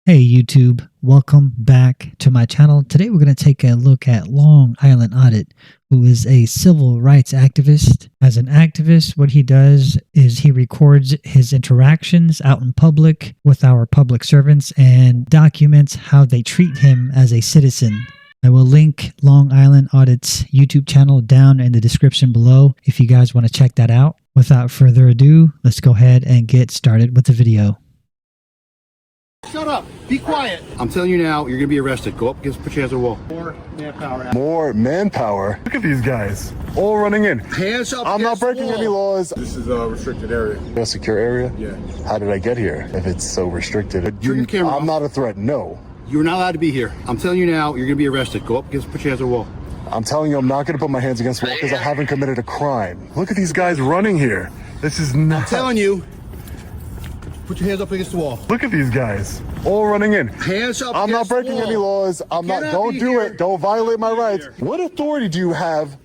Hey YouTube, welcome back to my channel. Today we're going to take a look at Long Island Audit, who is a civil rights activist. As an activist, what he does is he records his interactions out in public with our public servants and documents how they treat him as a citizen. I will link Long Island Audit's YouTube channel down in the description below if you guys want to check that out. Without further ado, let's go ahead and get started with the video. Shut up. Be quiet. I'm telling you now, you're going to be arrested. Go up against, put your hands on the wall. More manpower. More manpower? Look at these guys. All running in. Hands up. I'm not breaking any laws. This is a restricted area. A secure area? Yeah. How did I get here if it's so restricted? Turn your camera off. I'm not a threat, no. You're not allowed to be here. I'm telling you now, you're going to be arrested. Go up against, put your hands on the wall. I'm telling you, I'm not going to put my hands against the wall because I haven't committed a crime. Look at these guys running here. This is not... I'm telling you, put your hands up against the wall. Look at these guys. All running in. Hands up. I'm not breaking any laws. I'm not. Don't do it. Don't violate my rights. What authority do you have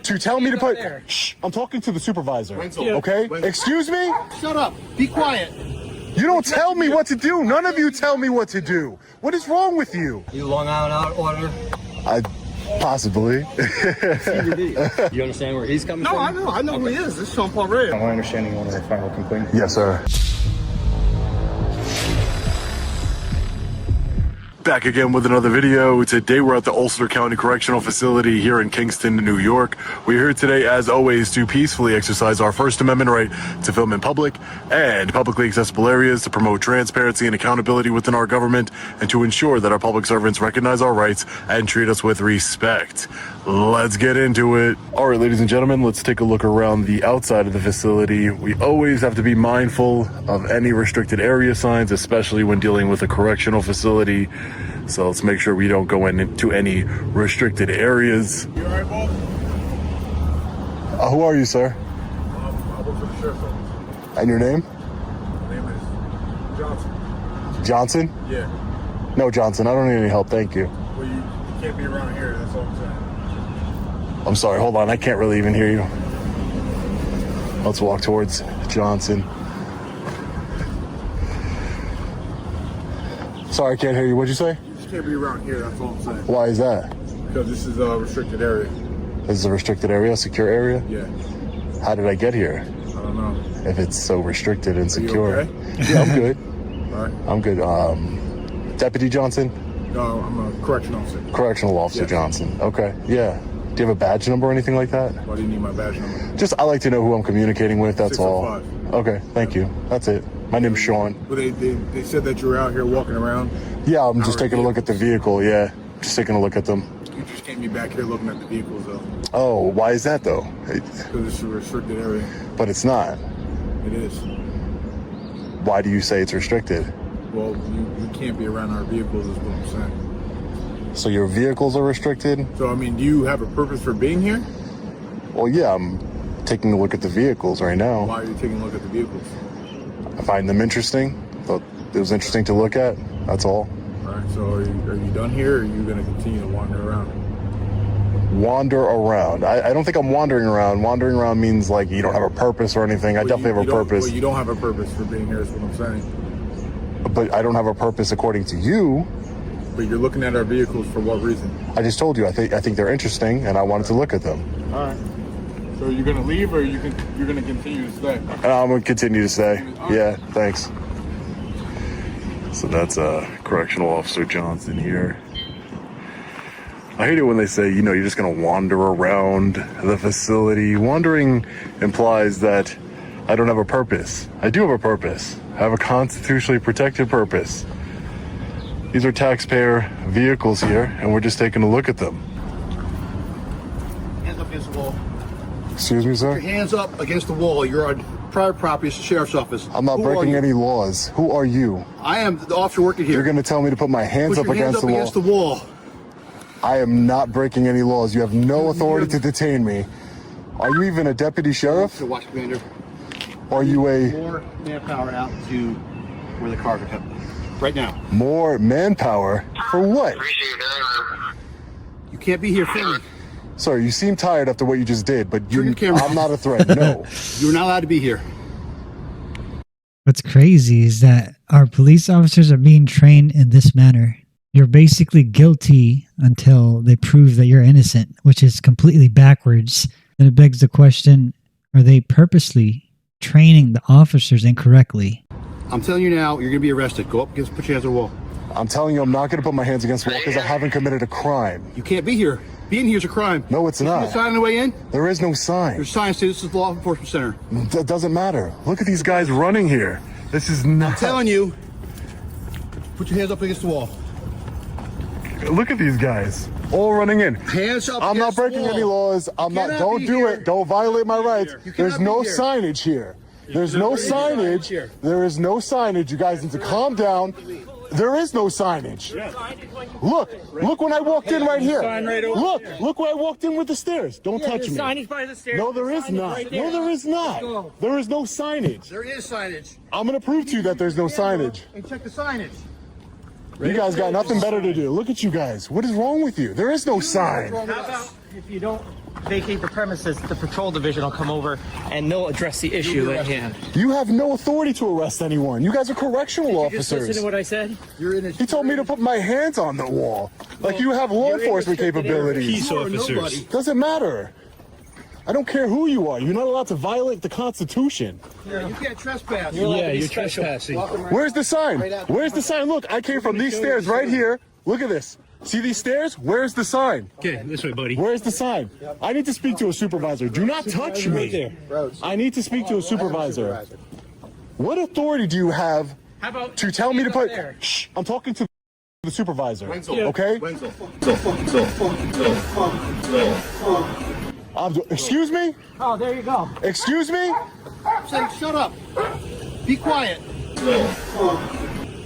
to tell me to put... Shh, I'm talking to the supervisor. Okay? Excuse me? Shut up. Be quiet. You don't tell me what to do. None of you tell me what to do. What is wrong with you? You Long Island Audit? Possibly. You understand where he's coming from? No, I know who he is. This is Sean Paul Ray. My understanding, one of the final complaints. Yes, sir. Back again with another video. Today we're at the Ulster County Correctional Facility here in Kingston, New York. We're here today, as always, to peacefully exercise our First Amendment right to film in public and publicly accessible areas, to promote transparency and accountability within our government, and to ensure that our public servants recognize our rights and treat us with respect. Let's get into it. All right, ladies and gentlemen, let's take a look around the outside of the facility. We always have to be mindful of any restricted area signs, especially when dealing with a correctional facility. So let's make sure we don't go into any restricted areas. You all right, Bob? Who are you, sir? I work for the sheriff's office. And your name? My name is Johnson. Johnson? Yeah. No, Johnson, I don't need any help, thank you. Well, you can't be around here, that's all I'm saying. I'm sorry, hold on, I can't really even hear you. Let's walk towards Johnson. Sorry, I can't hear you. What'd you say? You just can't be around here, that's all I'm saying. Why is that? Because this is a restricted area. This is a restricted area, a secure area? Yeah. How did I get here I don't know. if it's so restricted and Are you secure? okay? Yeah, I'm good. All right. I'm good. Deputy Johnson? No, I'm a correctional officer. Correctional Officer Yes. Johnson. Okay, yeah. Do you have a badge number or anything like that? Why do you need my badge number? Just, I like to know who I'm communicating with, that's all. 605. Okay, thank you. That's it. My name's Sean. But they said that you were out here walking around. Yeah, I'm just Our taking a look at the vehicle, yeah. Just taking a look at them. You just can't be back here looking at the vehicles, though. Oh, why is that though? Because it's a restricted area. But it's not. It is. Why do you say it's restricted? Well, you can't be around our vehicles, is what I'm saying. So your vehicles are restricted? So, I mean, do you have a purpose for being here? Well, yeah, I'm taking a look at the vehicles right now. Why are you taking a look at the vehicles? I find them interesting. Thought it was interesting to look at. That's all. All right, so are you done here, or are you going to continue to wander around? Wander around. I don't think I'm wandering around. Wandering around means like you don't have a purpose or anything. I definitely have a purpose. Well, you don't have a purpose for being here, is what I'm saying. But I don't have a purpose according to you. But you're looking at our vehicles for what reason? I just told you I think they're interesting and I wanted to look at them. All right. So you're going to leave, or you're going to continue to stay? I'm going to continue to stay. Yeah, thanks. So that's Correctional Officer Johnson here. I hate it when they say, you know, you're just going to wander around the facility. Wandering implies that I don't have a purpose. I do have a purpose. I have a constitutionally protected purpose. These are taxpayer vehicles here, and we're just taking a look at them. Hands up against the wall. Excuse me, sir? Your hands up against the wall. You're on private property. It's the sheriff's office. I'm not breaking any laws. Who are you? I am the officer working here. You're going to tell me to put my hands Put up your hands against up the wall. against the wall. I am not breaking any laws. You have no authority to detain me. Are you even a deputy sheriff? So watch, Commander. Are you a... More manpower out to where the car could help. Right now. More manpower? For what? You can't be here filming. Sir, you seem tired after what you just did, but Turn your camera I'm not a threat, no. You're not allowed to be here. What's crazy is that our police officers are being trained in this manner. You're basically guilty until they prove that you're innocent, which is completely backwards. And it begs the question, are they purposely training the officers incorrectly? I'm telling you now, you're going to be arrested. Go up against, put your hands on the wall. I'm telling you, I'm not going to put my hands against the wall because I haven't committed a crime. You can't be here. Being here is a crime. No, it's You see not. the sign on the way in? There is no sign. There's signs saying this is the law enforcement center. That doesn't matter. Look at these guys running here. This is not. I'm telling you, put your hands up against the wall. Look at these guys. All running in. Hands up. I'm not against the breaking wall. any laws. I'm not. cannot Don't be do here. it. Don't violate my rights. You There's cannot no be here. signage here. There's no signage. here. There is no signage. You guys need to calm down. There is no signage. Look when I walked in right here. Look where I walked in with the stairs. Don't touch me. Signage by the stairs. No, there is not. No, there is not. There is no signage. There is signage. I'm gonna prove to you that there's no signage. And check the signage. You guys got nothing better to do. Look at you guys. What is wrong with you? There is no sign. How about if you don't vacate the premises, the patrol division will come over and they'll address the issue at hand. You have no authority to arrest anyone. You guys are correctional Just listen officers. to what I said. You're in a. He told me to put my hands on the wall. Like you have law enforcement capabilities. Nobody. Doesn't matter. I don't care who you are. You're not allowed to violate the Constitution. Yeah, you can't trespass. Yeah, you're trespassing. Where's the sign? Where's the sign? Look, I came from these stairs right here. Look at this. See these stairs? Where's the sign? Okay, this way, buddy. Where's the sign? I need to speak to a supervisor. Do not touch me. I need to speak to a supervisor. What authority do you have How about to tell me to put... there? Shh, I'm talking to the supervisor. Okay? Excuse me? Oh, there you go. Excuse me? Say, shut up. Be quiet.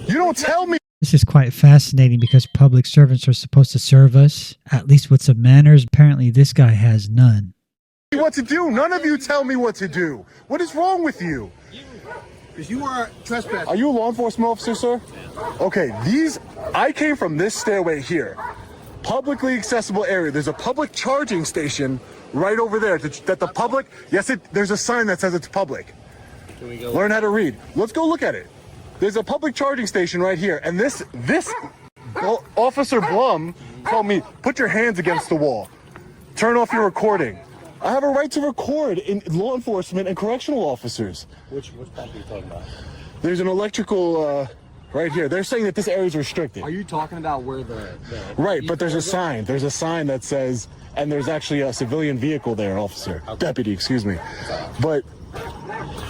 You don't tell me. This is quite fascinating because public servants are supposed to serve us, at least with some manners. Apparently, this guy has none. What to do. None of you tell me what to do. What is wrong with you? Because you are trespassing. Are you a law enforcement officer, sir? Okay, I came from this stairway here. Publicly accessible area. There's a public charging station right over there that the public, there's a sign that says it's public. Can we go? Learn how to read. Let's go look at it. There's a public charging station right here. And this Officer Blum told me, put your hands against the wall. Turn off your recording. I have a right to record in law enforcement and correctional officers. Which pump are you talking about? There's an electrical right here. They're saying that this area is restricted. Are you talking about where the Right, but there's a sign. There's a sign that says, and there's actually a civilian vehicle there, officer. Deputy, excuse me. But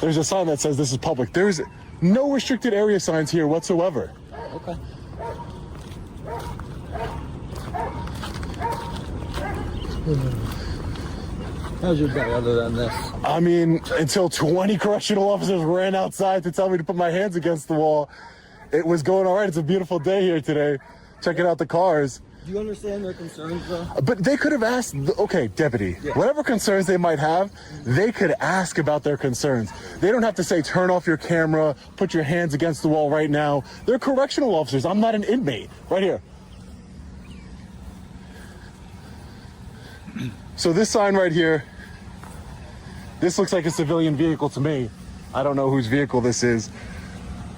there's a sign that says this is public. There's no restricted area signs here whatsoever. Okay. How's your day other than this? I mean, until 20 correctional officers ran outside to tell me to put my hands against the wall, it was going all right. It's a beautiful day here today. Checking out the cars. Do you understand their concerns, though? But they could have asked, okay, deputy, whatever concerns they might have, they could ask about their concerns. They don't have to say, turn off your camera, put your hands against the wall right now. They're correctional officers. I'm not an inmate. Right here. So this sign right here, this looks like a civilian vehicle to me. I don't know whose vehicle this is.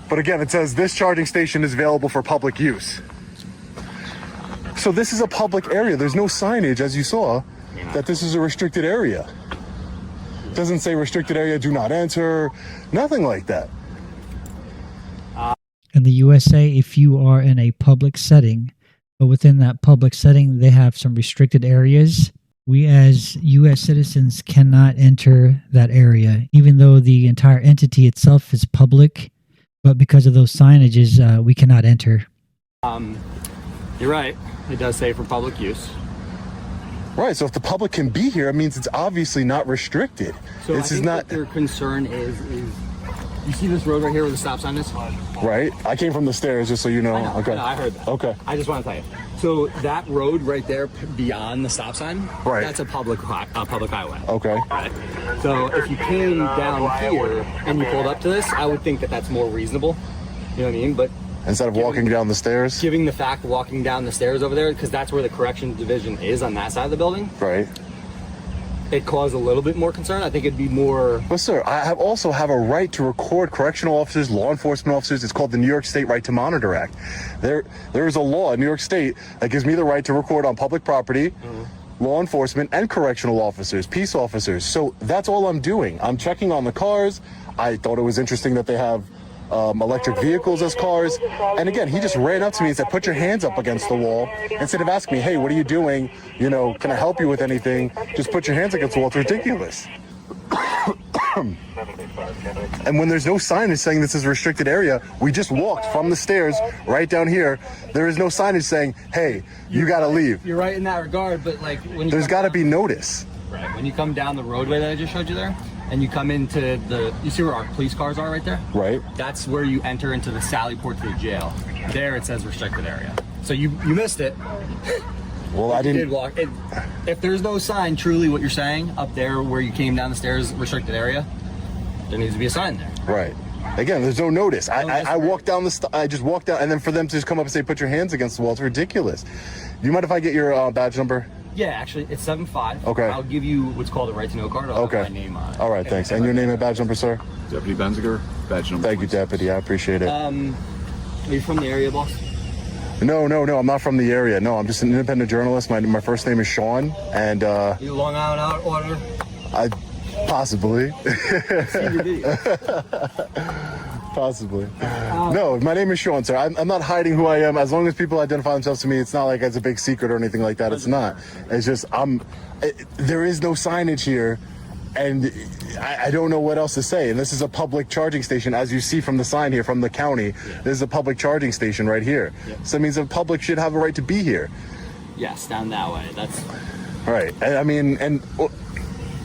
But again, it says this charging station is available for public use. So this is a public area. There's no signage, as you saw, that this is a restricted area. It doesn't say restricted area, do not enter, nothing like that. In the USA, if you are in a public setting, but within that public setting, they have some restricted areas. We as U.S. citizens cannot enter that area, even though the entire entity itself is public. But because of those signages, we cannot enter. You're right. It does say for public use. Right, so if the public can be here, it means it's obviously not restricted. So This I is think not what their concern is you see this road right here where the stop sign is? right. I came from the stairs, just so you know. I know, Okay. I know, I heard that. Okay. I just want to tell you. So that road right there beyond the stop sign, Right. that's a public highway. Okay. Right. So if you came down here and you pulled up to this, I would think that that's more reasonable. You know what I mean? But Instead of walking down the stairs. giving the fact walking down the stairs over there, because that's where the corrections division is on that side of the building. Right. it cause a little bit more concern. I think it'd be more. But sir, I also have a right to record correctional officers, law enforcement officers. It's called the New York State Right to Monitor Act. There is a law in New York State that gives me the right to record on public property, law enforcement and correctional officers, peace officers. So that's all I'm doing. I'm checking on the cars. I thought it was interesting that they have electric vehicles as cars. And again, he just ran up to me and said, put your hands up against the wall. Instead of asking me, hey, what are you doing? You know, can I help you with anything? Just put your hands against the wall. It's ridiculous. And when there's no signage saying this is a restricted area, we just walked from the stairs right down here. There is no signage saying, hey, you got to leave. You're right in that regard, but like when you there's got to be notice. Right. When you come down the roadway that I just showed you there, and you come into you see where our police cars are right there? Right. That's where you enter into the sally port to the jail. There it says restricted area. So you missed it. Well, I didn't. You did walk. If there's no sign, truly what you're saying, up there where you came down the stairs, restricted area, there needs to be a sign there. Right. Again, there's no notice. I walked down I just walked down, and then for them to just come up and say, put your hands against the wall, it's ridiculous. Do you mind if I get your badge number? Yeah, actually, it's 7-5. Okay. I'll give you what's called a right to know card. I'll have my name on it. All right, thanks. And your name and badge number, sir? Deputy Benziger, badge number. Thank you, Deputy. I appreciate it. Are you from the area, boss? No, I'm not from the area. No, I'm just an independent journalist. My first name is Sean, and You Long Island Audit? I possibly. I've seen your video. Possibly. No, my name is Sean, sir. I'm not hiding who I am. As long as people identify themselves to me, it's not like it's a big secret or anything like that. It's not. It's just there is no signage here, and I don't know what else to say. And this is a public charging station, as you see from the sign here from the county. This is a public charging station right here. So it means the public should have a right to be here. Yes, down that way. That's right. I mean, and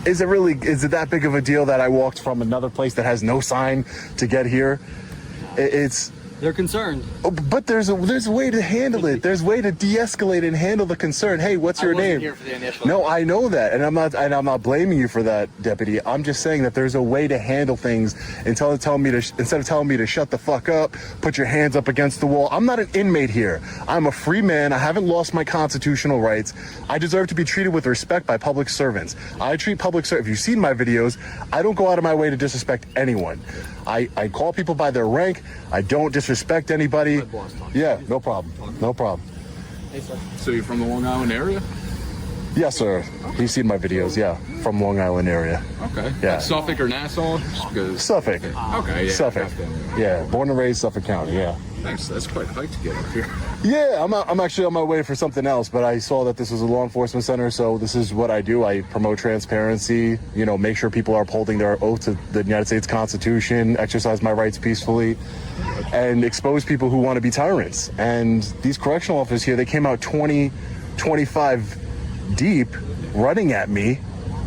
is it that big of a deal that I walked from another place that has no sign to get here? They're concerned. Oh, but there's a way to handle it. There's a way to de-escalate and handle the concern. Hey, what's your name? Here for the initial. No, I know that, and I'm not blaming you for that, Deputy. I'm just saying that there's a way to handle things instead of telling me to shut the fuck up, put your hands up against the wall. I'm not an inmate here. I'm a free man. I haven't lost my constitutional rights. I deserve to be treated with respect by public servants. I treat public servants. If you've seen my videos, I don't go out of my way to disrespect anyone. I call people by their rank. I don't disrespect anybody. Yeah, no problem. No problem. Hey, sir. So you're from the Long Island area? Yes, sir. You've seen my videos, yeah, from Long Island area. Okay. Yeah. Like Suffolk or Nassau? Just because... Suffolk. Okay, yeah. Suffolk. Yeah, born and raised Suffolk County, yeah. Thanks. That's quite a hike to get up here. Yeah, I'm actually on my way for something else, but I saw that this was a law enforcement center, so this is what I do. I promote transparency, make sure people are upholding their oath to the United States Constitution, exercise my rights peacefully, and expose people who want to be tyrants. And these correctional officers here, they came out 25 deep running at me.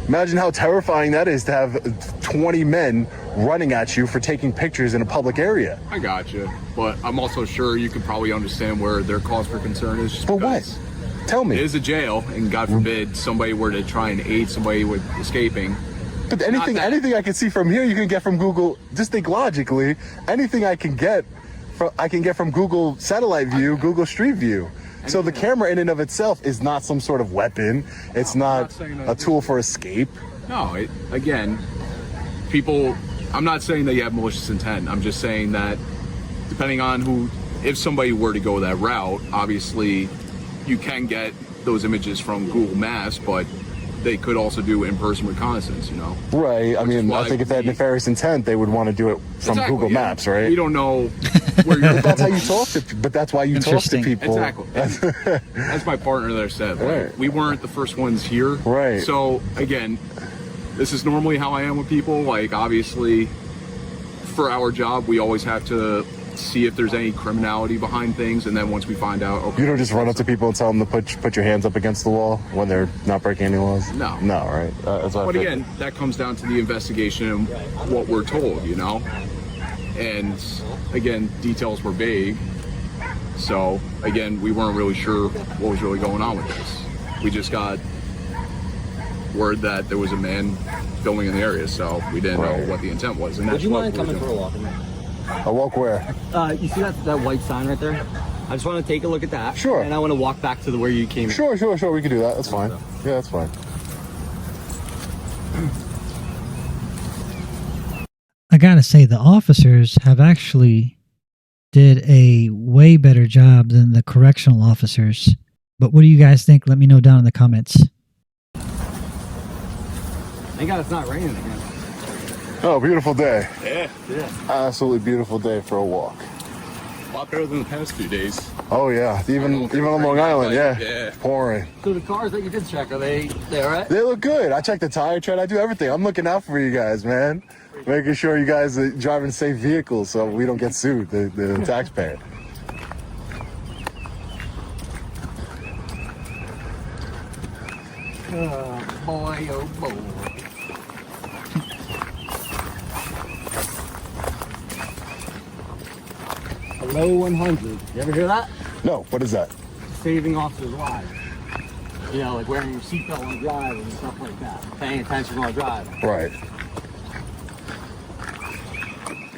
Imagine how terrifying that is to have 20 men running at you for taking pictures in a public area. I got you, but I'm also sure you could probably understand where their cause for concern is. For what? Tell me. It is a jail, and God forbid somebody were to try and aid somebody with escaping. But anything I can see from here, you can get from Google. Just think logically. Anything I can get from Google Satellite View, Google Street View. So the camera in and of itself is not some sort of weapon. It's not a tool for escape. No, again, people, I'm not saying that you have malicious intent. I'm just saying that depending on if somebody were to go that route, obviously you can get those images from Google Maps, but they could also do in-person reconnaissance, Right. I mean, I think if they had nefarious intent, they would want to do it from Google Maps, right? We don't know where you're That's how you talk to, but that's why you talk to people. Exactly. That's my partner there said. Right. We weren't the first ones here. Right. So again, this is normally how I am with people. Like, obviously, for our job, we always have to see if there's any criminality behind things, and then once we find out, okay. You don't just run up to people and tell them to put your hands up against the wall when they're not breaking any laws? No. No, right? That's what But again, that comes down to the investigation and what we're told, And again, details were vague. So again, we weren't really sure what was really going on with this. We just got word that there was a man filming in the area, so we didn't know what the intent was. And Would you mind coming for a walk? A walk where? You see that white sign right there? I just want to take a look at that. Sure. And I want to walk back to where you came. Sure. We can do that. That's fine. Yeah, that's fine. gotta say, the officers have actually did a way better job than the correctional officers. But what do you guys think? Let me know down in the comments. Thank God it's not raining again. Oh, beautiful day. Yeah, Absolutely beautiful day for a walk. a lot better than the past few days. Oh yeah, even on Long Island, yeah. Yeah. Pouring. So the cars that you did check, are they all right? They look good. I check the tire tread. I do everything. I'm looking out for you guys, man. Making sure you guys are driving safe vehicles so we don't get sued, the taxpayer. Boy, oh boy. Hello 100. You ever hear that? No, what is that? Saving officers' lives. You know, like wearing your seatbelt on drive and stuff like that. Paying attention on drive. Right.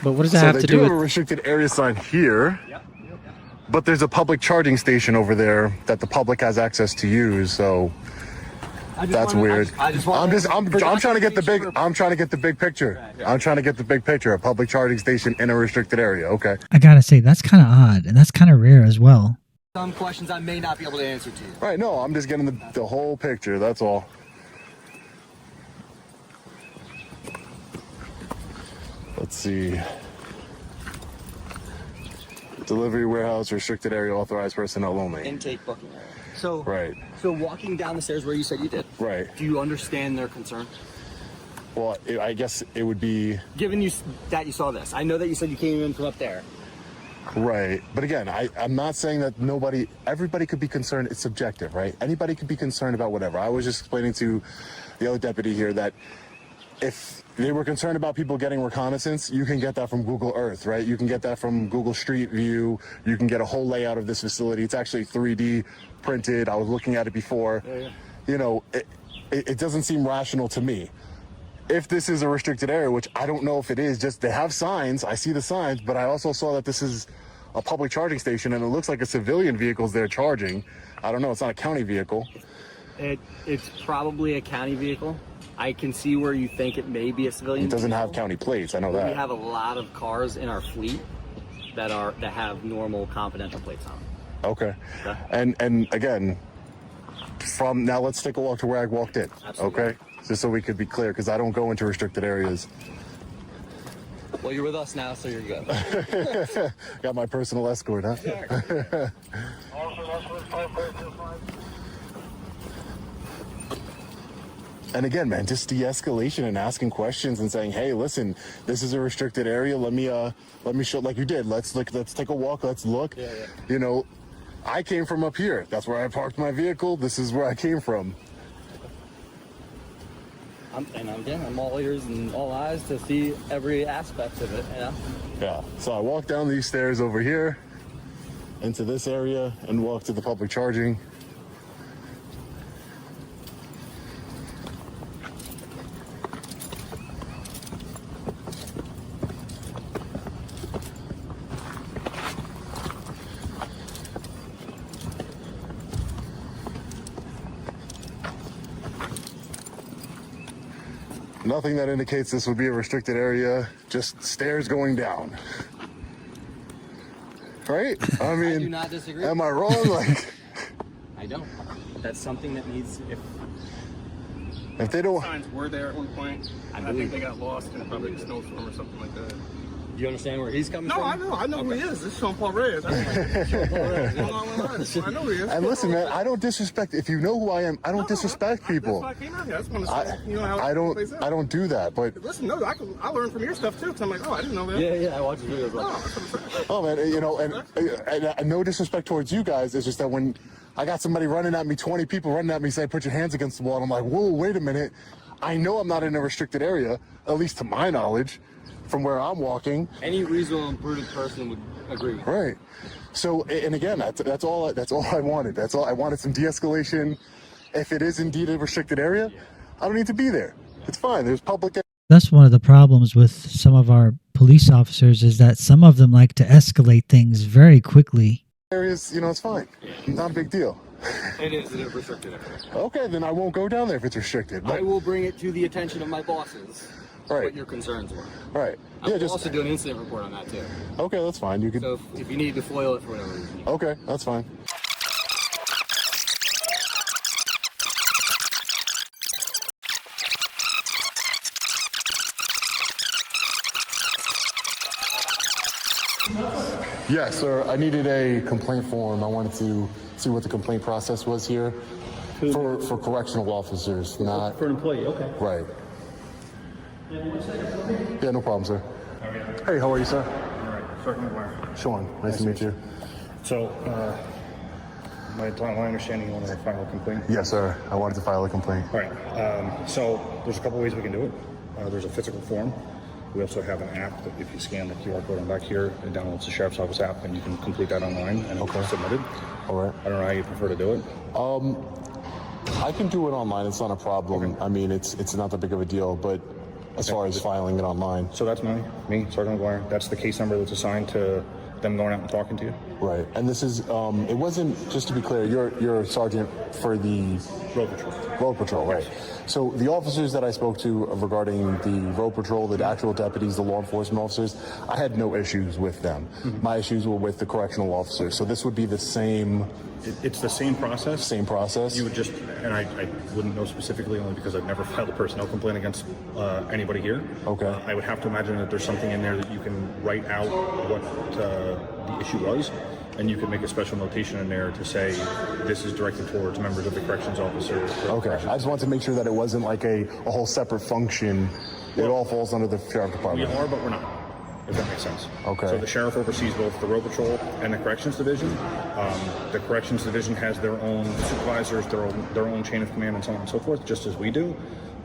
But what does that So have they to do do have a with... restricted area sign here, but there's a public charging station over there that the public has access to use. So that's weird. I'm trying to get the big. I'm trying to get the big picture. I'm trying to get the big picture. A public charging station in a restricted area. Okay. I gotta say, that's kind of odd, and that's kind of rare as well. Some questions I may not be able to answer to you. Right. No, I'm just getting the whole picture. That's all. Let's see. Delivery warehouse, restricted area, authorized personnel only. Intake booking area. So, Right. So walking down the stairs where you said you did. Right. Do you understand their concern? Well, I guess it would be Given you that you saw this, I know that you said you came in from up there. right. But again, I'm not saying that everybody could be concerned. It's subjective, right? Anybody could be concerned about whatever. I was just explaining to the other deputy here that if they were concerned about people getting reconnaissance, you can get that from Google Earth, right? You can get that from Google Street View. You can get a whole layout of this facility. It's actually 3D printed. I was looking at it before. You know, it doesn't seem rational to me. If this is a restricted area, which I don't know if it is, just they have signs. I see the signs, but I also saw that this is a public charging station, and it looks like a civilian vehicle's there charging. I don't know. It's not a county vehicle. It's probably a county vehicle. I can see where you think it may be a civilian. It doesn't have vehicle. county plates. I know that. We have a lot of cars in our fleet that have normal confidential plates on them. Okay. And again, from now, let's take a walk to where I walked in. Absolutely. Okay. Just so we could be clear, because I don't go into restricted areas. Well, you're with us now, so you're good. Got my personal escort, huh? Yeah. And again, man, just de-escalation and asking questions and saying, "Hey, listen, this is a restricted area. Let me show, like you did. Let's take a walk. Let's look. Yeah. You know, I came from up here. That's where I parked my vehicle. This is where I came from." I'm all ears and all eyes to see every aspect of it. You know. Yeah. So I walked down these stairs over here into this area and walked to the public charging. Nothing that indicates this would be a restricted area, just stairs going down. Right? I mean, I do not disagree. Am I wrong? Like, I don't. That's something that needs. if they don't, Signs were there at one point. I think they got lost in probably a snowstorm or something like that. Do you understand where he's coming No, from? I know who he is. This is Sean Paul Reyes. I know who he is. and listen, man, I don't disrespect. If you know who I am, I don't disrespect people. That's why I came out here. I just want to see, how it plays out. I don't do that. But Listen, no, I learned from your stuff too. Cause I'm like, oh, I didn't know that. Yeah, I watch his videos. Oh, that's what I'm saying. oh man, you know, and no disrespect towards you guys. It's just that when I got somebody running at me, 20 people running at me, saying, "Put your hands against the wall," and I'm like, "Whoa, wait a minute." I know I'm not in a restricted area, at least to my knowledge, from where I'm walking. Any reasonable and prudent person would agree. Right. So, and again, that's all I wanted. That's all I wanted. Some de-escalation. If it is indeed a restricted area, I don't need to be there. It's fine. There's public. That's one of the problems with some of our police officers is that some of them like to escalate things very quickly. Areas, it's fine. Not a big deal. It is a restricted area. Okay, then I won't go down there if it's restricted. But I will bring it to the attention of my bosses. Right. what your concerns were. Right. I will also do an incident report on that too. Okay, that's fine. You could. So if you need to foil it for whatever reason. Okay, that's fine. Yes, sir. I needed a complaint form. I wanted to see what the complaint process was here for correctional officers, not For an employee, okay. right. Yeah, no problem, sir. Hey, how are you, sir? All right, Sergeant McGuire. Sean, nice to meet you. So, my understanding you want to file a complaint? Yes, sir. I wanted to file a complaint. All right, so there's a couple ways we can do it. There's a physical form. We also have an app that if you scan the QR code on back here, it downloads the Sheriff's Office app and you can complete that online and it'll be submitted. All right. I don't know how you prefer to do it. I can do it online. It's not a problem. Okay. I mean, it's not that big of a deal, but as far as filing it online. So that's me, Sergeant McGuire. That's the case number that's assigned to them going out and talking to you. Right. And this is, it wasn't, just to be clear, you're a sergeant for the Road Patrol. Road Patrol, right? So the officers that I spoke to regarding the Road Patrol, the actual deputies, the law enforcement officers, I had no issues with them. My issues were with the correctional officers. So this would be the same. It's the same process. Same process. You would just, and I wouldn't know specifically only because I've never filed a personnel complaint against anybody here. Okay. I would have to imagine that there's something in there that you can write out what the issue was, and you can make a special notation in there to say this is directed towards members of the corrections officer. Okay. I just wanted to make sure that it wasn't like a whole separate function. It all falls under the sheriff We department. are, but we're not. If that makes sense. Okay. So the sheriff oversees both the road patrol and the corrections division. The corrections division has their own supervisors, their own chain of command, and so on and so forth, just as we do.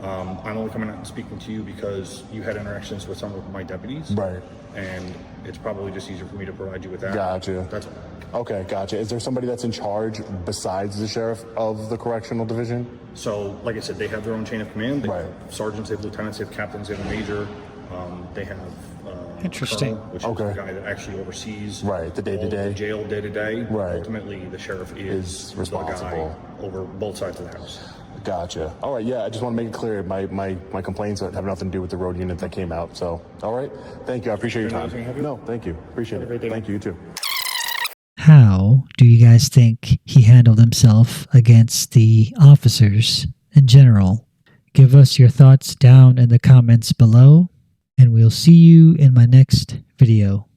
I'm only coming out and speaking to you because you had interactions with some of my deputies. Right. And it's probably just easier for me to provide you with that. Gotcha. That's all. Okay, gotcha. Is there somebody that's in charge besides the sheriff of the correctional division? So, like I said, they have their own chain of command. They Right. have sergeants, they have lieutenants, they have captains, they have a major. They have Interesting. colonel, which Okay. is the guy that actually oversees Right, the day-to-day. all the jail day-to-day. Right. Ultimately, the sheriff Is is responsible. the guy over both sides of the house. Gotcha. All right, yeah, I just want to make it clear. My complaints have nothing to do with the road unit that came out. So, all right. Thank you. I appreciate your time. Anything happy? No, thank you. Appreciate it. Thank you, you too. How do you guys think he handled himself against the officers in general? Give us your thoughts down in the comments below, and we'll see you in my next video.